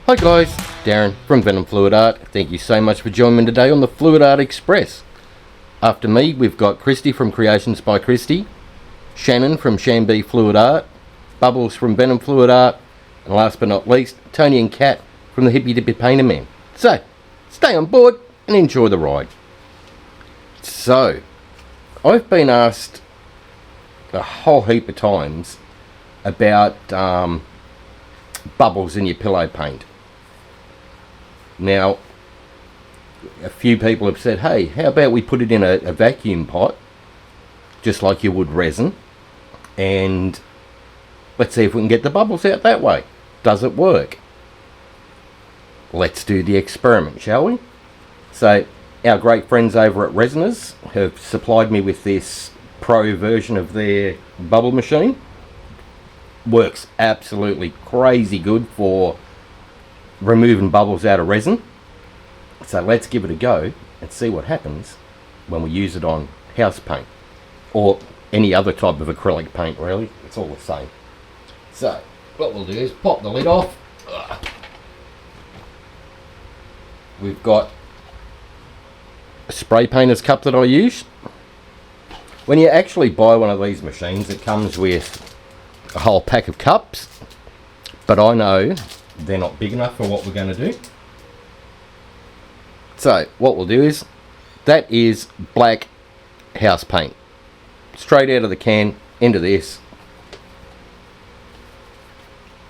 Hi guys, Darren from venomfluidart. Thank you so much for joining me today on the Fluid Art Express. After me, we've got Kristey from Creations by Kristey, Shannon from ShanB Fluid Art, Bubbles from venomfluidart, and last but not least, Tony and Kat from the Hippy Dippy Painter Man. So, stay on board and enjoy the ride. So, I've been asked a whole heap of times about bubbles in your pillow paint. Now, a few people have said, hey, how about we put it in a vacuum pot, just like you would resin, and let's see if we can get the bubbles out that way. Does it work? Let's do the experiment, shall we? So, our great friends over at Resiners have supplied me with this pro version of their bubble machine. Works absolutely crazy good for removing bubbles out of resin. So let's give it a go and see what happens when we use it on house paint or any other type of acrylic paint, really. It's all the same. So what we'll do is pop the lid off. We've got a spray painter's cup that I use. When you actually buy one of these machines, it comes with a whole pack of cups, but I know they're not big enough for what we're going to do. So what we'll do is, that is black house paint, straight out of the can into this,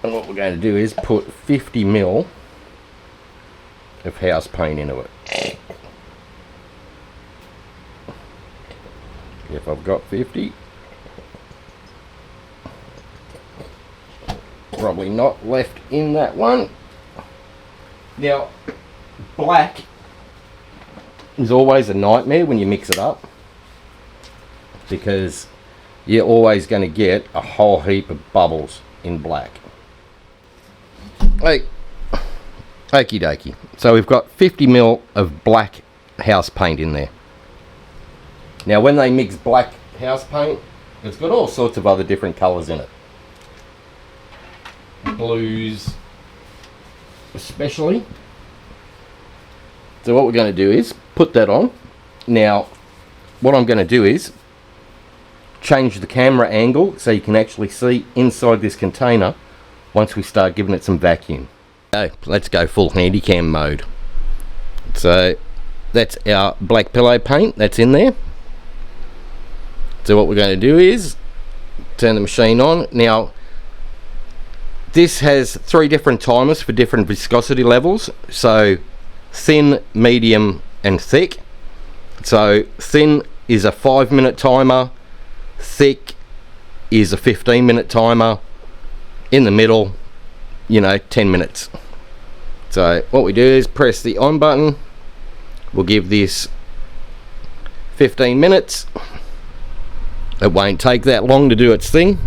and what we're going to do is put 50 ml of house paint into it. If I've got 50, probably not left in that one. Now, black is always a nightmare when you mix it up, because you're always going to get a whole heap of bubbles in black. Okie dokie. So we've got 50 ml of black house paint in there. Now when they mix black house paint, it's got all sorts of other different colours in it. Blues especially. So what we're going to do is put that on. Now what I'm going to do is change the camera angle so you can actually see inside this container once we start giving it some vacuum. So let's go full handycam mode. So that's our black pillow paint that's in there. So what we're going to do is turn the machine on. Now this has 3 different timers for different viscosity levels, so thin, medium and thick. So thin is a 5-minute timer, thick is a 15-minute timer, in the middle, 10 minutes. So what we do is press the on button. We'll give this 15 minutes. It won't take that long to do its thing.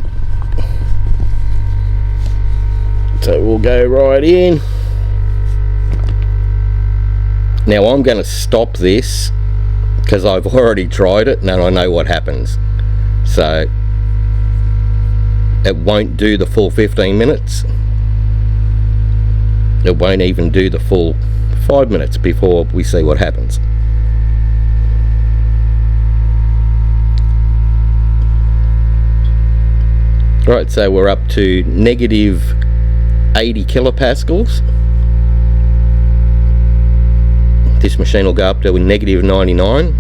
So we'll go right in. Now I'm going to stop this because I've already tried it and I know what happens. So it won't do the full 15 minutes. It won't even do the full 5 minutes before we see what happens. Right, so we're up to negative 80 kilopascals. This machine will go up to negative 99.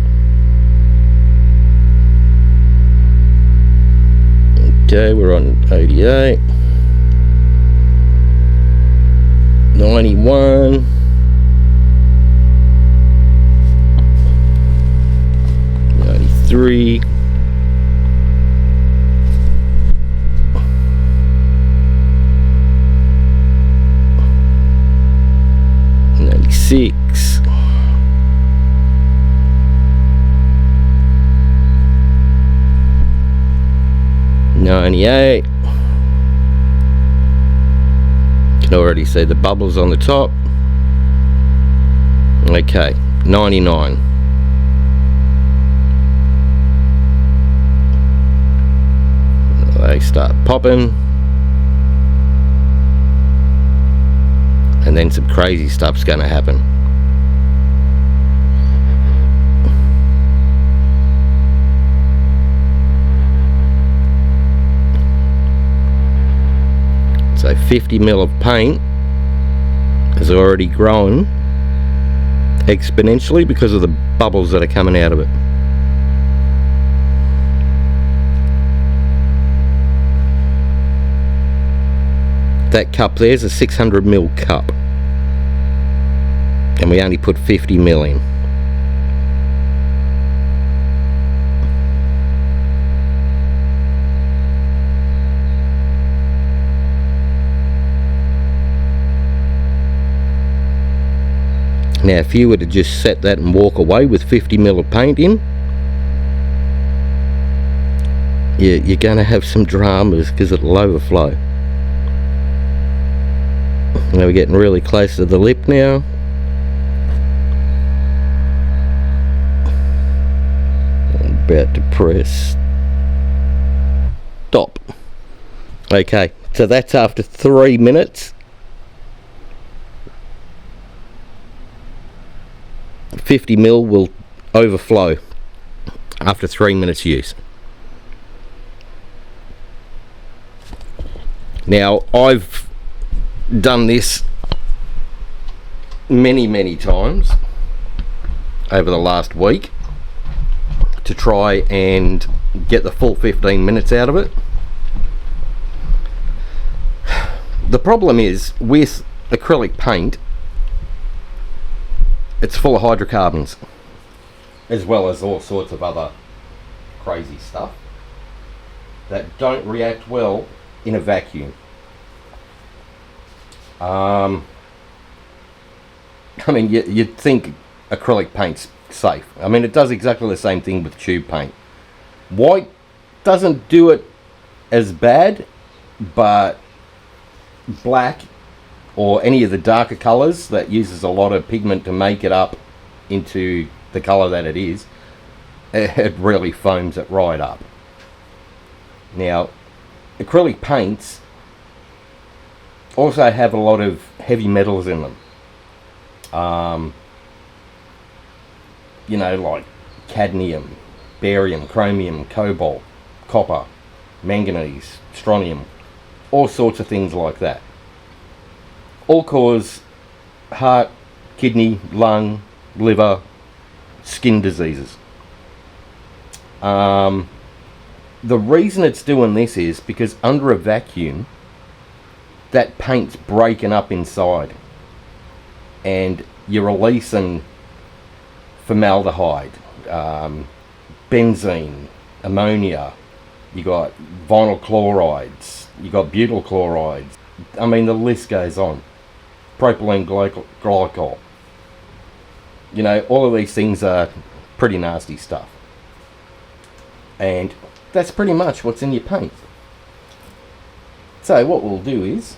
Okay, we're on 88, 91, 93, 96, 98. Can already see the bubbles on the top. Okay, 99. They start popping. and then some crazy stuff's going to happen. So 50 ml of paint has already grown exponentially because of the bubbles that are coming out of it. That cup there's a 600 ml cup, and we only put 50 ml in. Now if you were to just set that and walk away with 50 ml of paint in, you're going to have some dramas because it'll overflow. Now we're getting really close to the lip now. I'm about to press stop. Okay, so that's after 3 minutes. 50 ml will overflow after 3 minutes use. Now I've done this many times over the last week to try and get the full 15 minutes out of it. The problem is with acrylic paint, it's full of hydrocarbons, as well as all sorts of other crazy stuff that don't react well in a vacuum. I mean, you'd think acrylic paint's safe. I mean, it does exactly the same thing with tube paint. White doesn't do it as bad, but black or any of the darker colours that uses a lot of pigment to make it up into the colour that it is, it really foams it right up. Now, acrylic paints also have a lot of heavy metals in them. You know, like cadmium, barium, chromium, cobalt, copper, manganese, strontium, all sorts of things like that. All cause heart, kidney, lung, liver, skin diseases. The reason it's doing this is because under a vacuum, that paint's breaking up inside, and you're releasing formaldehyde, benzene, ammonia, you got vinyl chlorides, you got butyl chlorides. I mean, the list goes on. Propylene glycol. You know, all of these things are pretty nasty stuff. And that's pretty much what's in your paint. So what we'll do is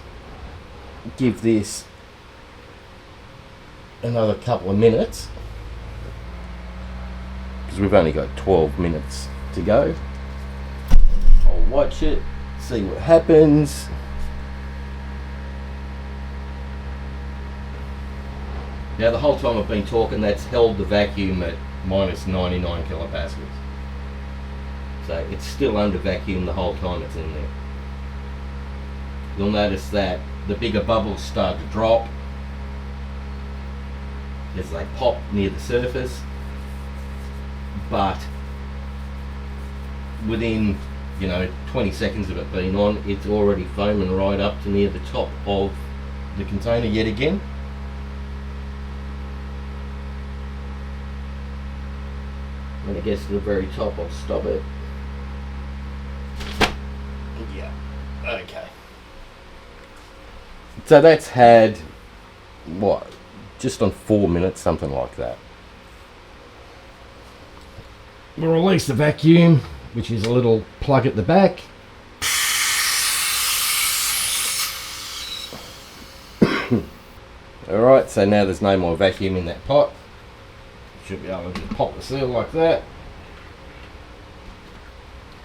give this another couple of minutes, because we've only got 12 minutes to go. I'll watch it, see what happens. Now the whole time I've been talking, that's held the vacuum at minus 99 kilopascals. So it's still under vacuum the whole time it's in there. You'll notice that the bigger bubbles start to drop as they pop near the surface, but within, you know, 20 seconds of it being on, it's already foaming right up to near the top of the container yet again. When it gets to the very top, I'll stop it. Yeah, okay. So that's had, what, just on 4 minutes, something like that. We'll release the vacuum, which is a little plug at the back. Alright, so now there's no more vacuum in that pot. Should be able to just pop the seal like that.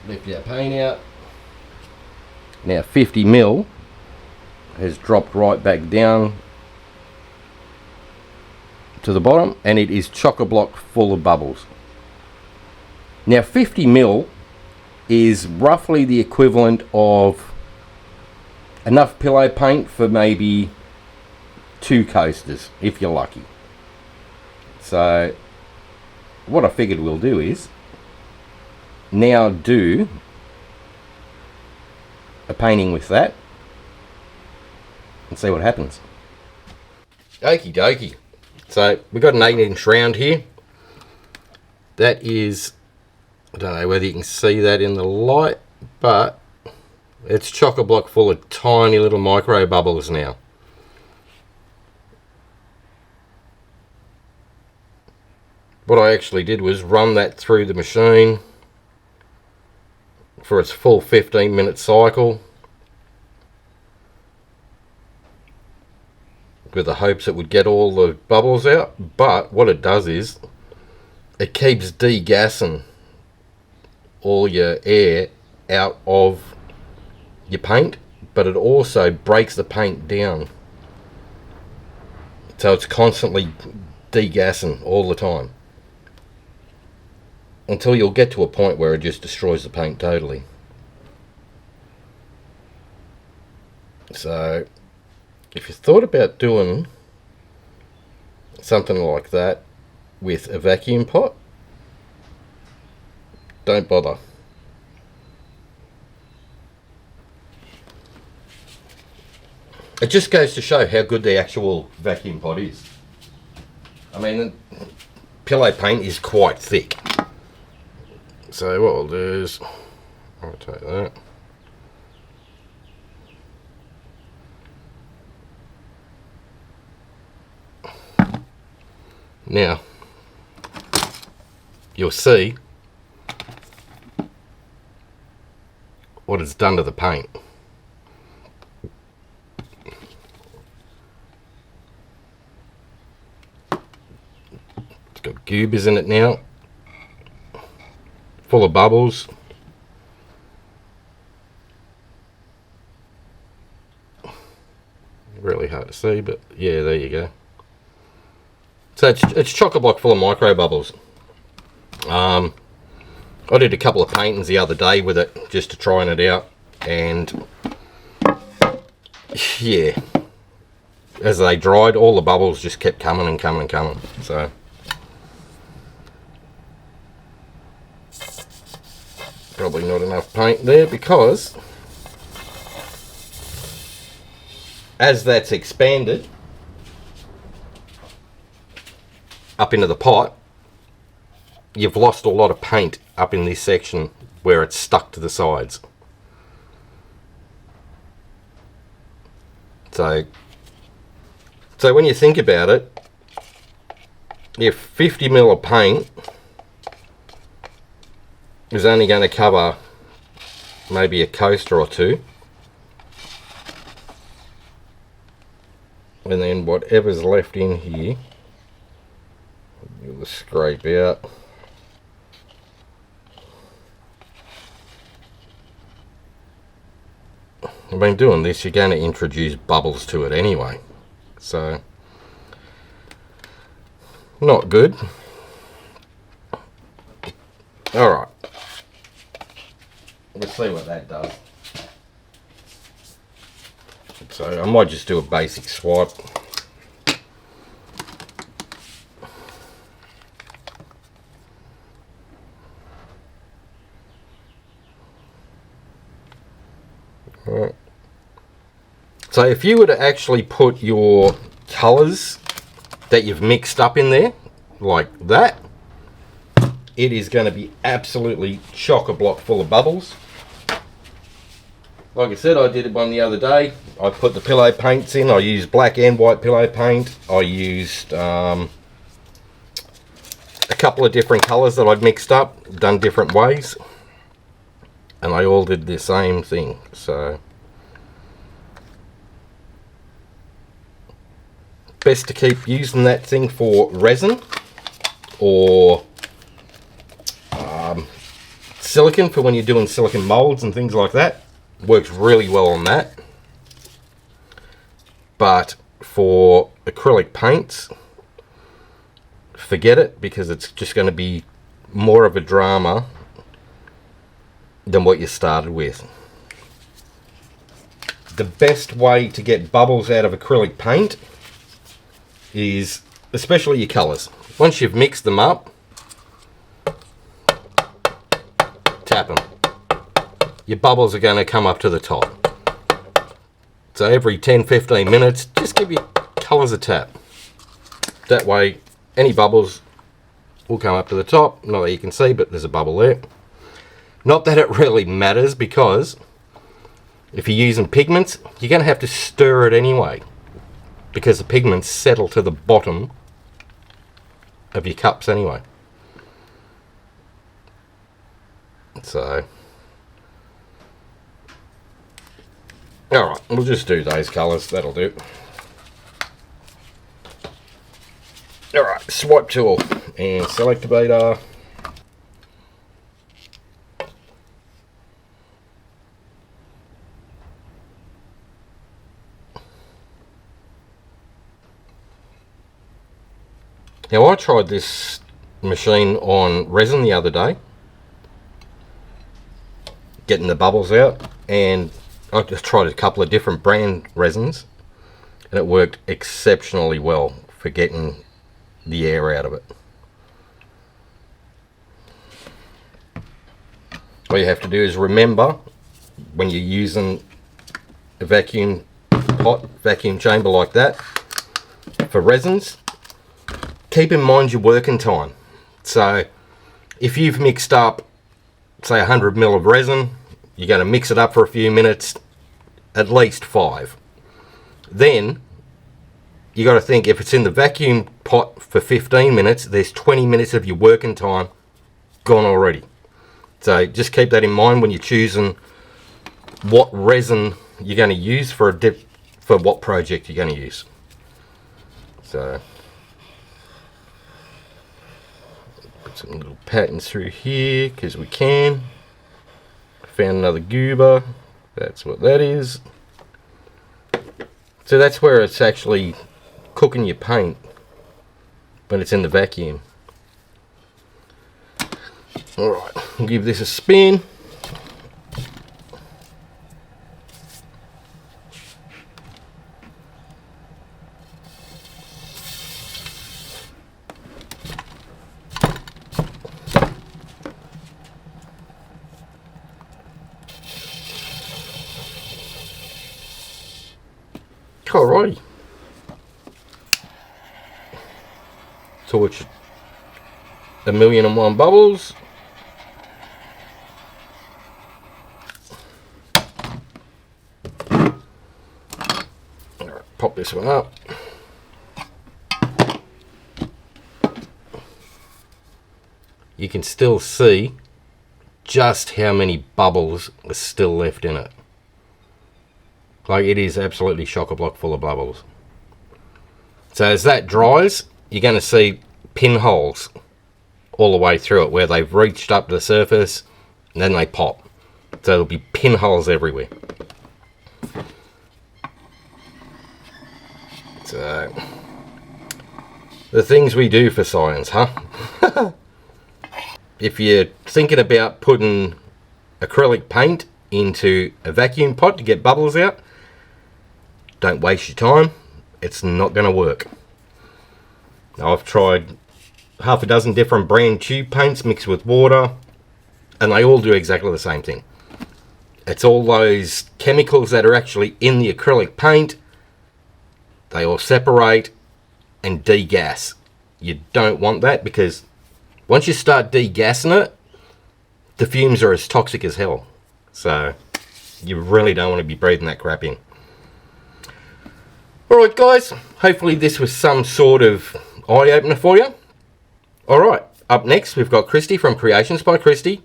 Lift our paint out. Now 50 ml has dropped right back down to the bottom, and it is chock-a-block full of bubbles. Now 50ml is roughly the equivalent of enough pillow paint for maybe 2 coasters, if you're lucky. So what I figured we'll do is now do a painting with that and see what happens. Okie dokie. So we've got an 8-inch round here. That is, I don't know whether you can see that in the light, but it's chock-a-block full of tiny little micro bubbles now. What I actually did was run that through the machine for its full 15-minute cycle, with the hopes it would get all the bubbles out. But what it does is it keeps degassing all your air out of your paint, but it also breaks the paint down, so it's constantly degassing all the time, until you'll get to a point where it just destroys the paint totally. So if you thought about doing something like that with a vacuum pot, don't bother. It just goes to show how good the actual vacuum pot is. I mean, pillow paint is quite thick. So what I'll do is I'll take that. Now you'll see what it's done to the paint. It's got goobers in it now, full of bubbles. Really hard to see, but yeah, there you go. So it's chock-a-block full of micro bubbles. I did a couple of paintings the other day with it, just to trying it out, and yeah, as they dried, all the bubbles just kept coming and coming and coming. So probably not enough paint there, because as that's expanded up into the pot, you've lost a lot of paint up in this section where it's stuck to the sides. So when you think about it, if 50ml of paint is only going to cover maybe a coaster or two, and then whatever's left in here you'll scrape out. I mean, doing this, you're going to introduce bubbles to it anyway, so not good. Alright, let's see what that does. So I might just do a basic swipe. Right. So if you were to actually put your colours that you've mixed up in there, like that, it is going to be absolutely chock-a-block full of bubbles. Like I said, I did one the other day. I put the pillow paints in. I used black and white pillow paint. I used a couple of different colours that I'd mixed up, done different ways, and they all did the same thing. So best to keep using that thing for resin or silicone for when you're doing silicone moulds and things like that. Works really well on that. But for acrylic paints, forget it, because it's just going to be more of a drama than what you started with. The best way to get bubbles out of acrylic paint is, especially your colours, once you've mixed them up, tap them. Your bubbles are going to come up to the top. So every 10-15 minutes, just give your colours a tap. That way any bubbles will come up to the top. Not that you can see, but there's a bubble there. Not that it really matters, because if you're using pigments, you're going to have to stir it anyway, because the pigments settle to the bottom of your cups anyway. So, alright, we'll just do those colours, that'll do. Alright, swipe tool and select beta. Now, I tried this machine on resin the other day, getting the bubbles out, and I just tried a couple of different brand resins, and it worked exceptionally well for getting the air out of it. All you have to do is remember, when you're using a vacuum pot, vacuum chamber like that for resins, keep in mind your working time. So if you've mixed up, say 100 ml of resin, you're going to mix it up for a few minutes, at least 5. Then you got to think, if it's in the vacuum pot for 15 minutes, there's 20 minutes of your working time gone already. So just keep that in mind when you're choosing what resin you're going to use for what project you're going to use. So put some little patterns through here because we can. Found another goober. That's what that is. So that's where it's actually cooking your paint, when it's in the vacuum. Alright, we'll give this a spin. Alrighty. Torch 1,000,001 bubbles. Alright, pop this one up. You can still see just how many bubbles are still left in it. Like, it is absolutely chock-a-block full of bubbles. So as that dries, you're going to see pinholes all the way through it, where they've reached up to the surface and then they pop. So there'll be pinholes everywhere. So, the things we do for science, huh? If you're thinking about putting acrylic paint into a vacuum pot to get bubbles out, don't waste your time. It's not going to work. Now, I've tried half a dozen different brand tube paints mixed with water, and they all do exactly the same thing. It's all those chemicals that are actually in the acrylic paint. They all separate and degas. You don't want that, because once you start degassing it, the fumes are as toxic as hell. So you really don't want to be breathing that crap in. Alright guys, hopefully this was some sort of eye-opener for you. Alright, up next we've got Kristey from Creations by Kristey.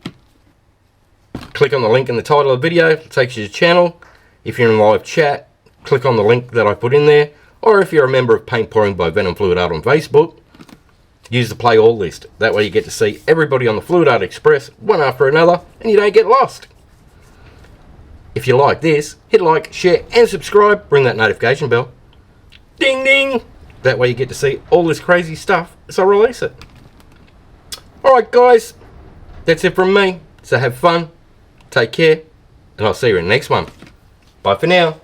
Click on the link in the title of the video, it takes you to the channel. If you're in live chat, click on the link that I put in there. Or if you're a member of Paint Pouring by venomfluidart on Facebook, use the play all list. That way you get to see everybody on the Fluid Art Express, one after another, and you don't get lost. If you like this, hit like, share and subscribe, ring that notification bell. Ding ding! That way you get to see all this crazy stuff as I release it. Alright guys, that's it from me. So have fun, take care, and I'll see you in the next one. Bye for now.